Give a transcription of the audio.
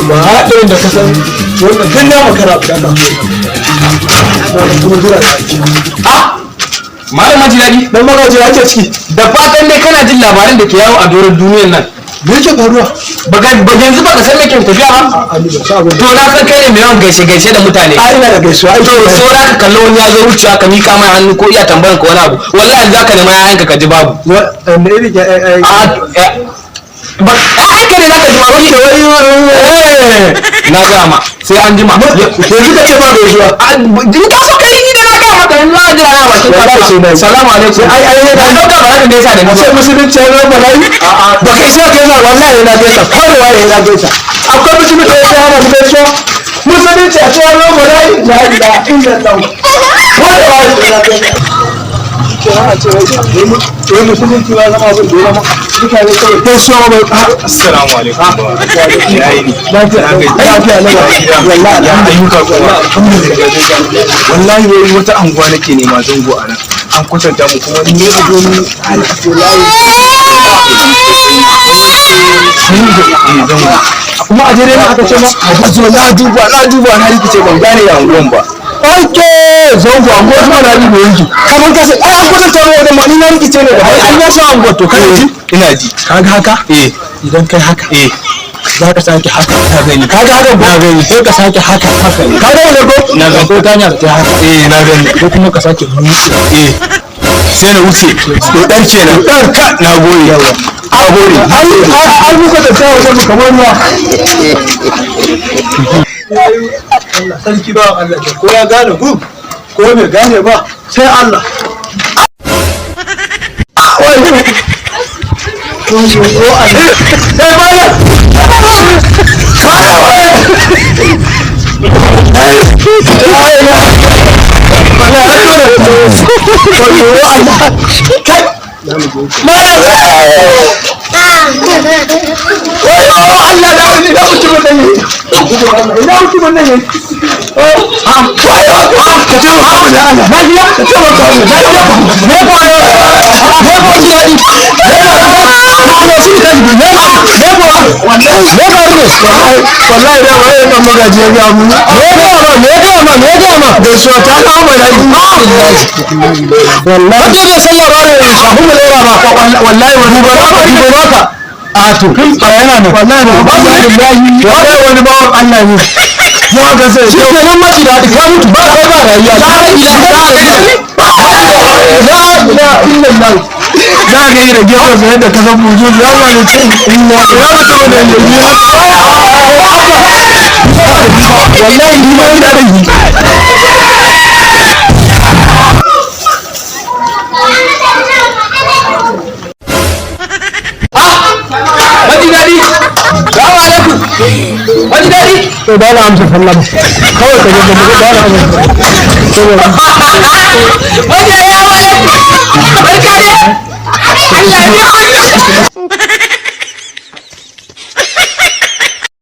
ba haɗin da ka san wanda tun ya makara da ka kuma jira malam maji daɗi dan magaji ya ce ciki da fatan dai kana jin labaran da ke yawo a doron duniyar nan. me yake faruwa ba yanzu ba ka san me ke tafiya ba. To na san kai ne mai yawan gaishe da mutane. a ina da gaisuwa ai to saura ka kallo wani ya zo wucewa ka mika mai hannu ko iya tambayan ka wani abu wallahi za ka nema yayanka ka ji babu. me iri ke ba aika ne za ka ji ba wani na gama sai an jima yanzu ka ce ba gaisuwa in ka so kai ni da na gama maka yanzu na jira na bakin kasuwa. Salamu alaikum. Na dauka ba za ka gaisa da ni sai musulunci ya zama bala'i ba kai sai gaisa wallahi na gaisa kowa ya na gaisa akwai musulunci ya zama mu gaisuwa musulunci ya zama bala'i la ilaha illallah kowa ya na gaisa a ce wai musulunci ya zama abin da ya zama mutane kawai gaisuwa ba assalamu alaikum wallahi yayi wata anguwa nake nema zango a nan an kwatanta mu kuma ne da domin kuma a jere na aka ce ma a zo na duba na rikice ban gane ya anguwan ba. oke zango anguwa kuma na ribo yanki kamar ka sai ai an kwatanta mu da mani na rikice ne da an ya sa anguwa to kana ji ina ji kaga haka idan kai haka za ka sake haka ka gani kaga haka na gani sai ka sake haka kaga wani ko na gani ko tanya ta haka na gani ko kuma ka sake wuce sai na wuce to dan kenan dan ka na goyi yawa a goyi ai muka da tawo da kamar ruwa Allah sarki ba Allah ko ya gane ku ko bai gane ba sai Allah yana ne wallahi wani bawan Allah ne ya ga sai shi kenan maji da ka mutu ba kai ba rayuwa la ilaha illallah za ka yi rage ko sai da ka san buju ya ma ne cin inna ya mutu da yayi wallahi ni ma ina da yi wani daɗi to da na amsa sallama kawai ka je ka buga da na amsa wani ya yawa barka ne Allah ya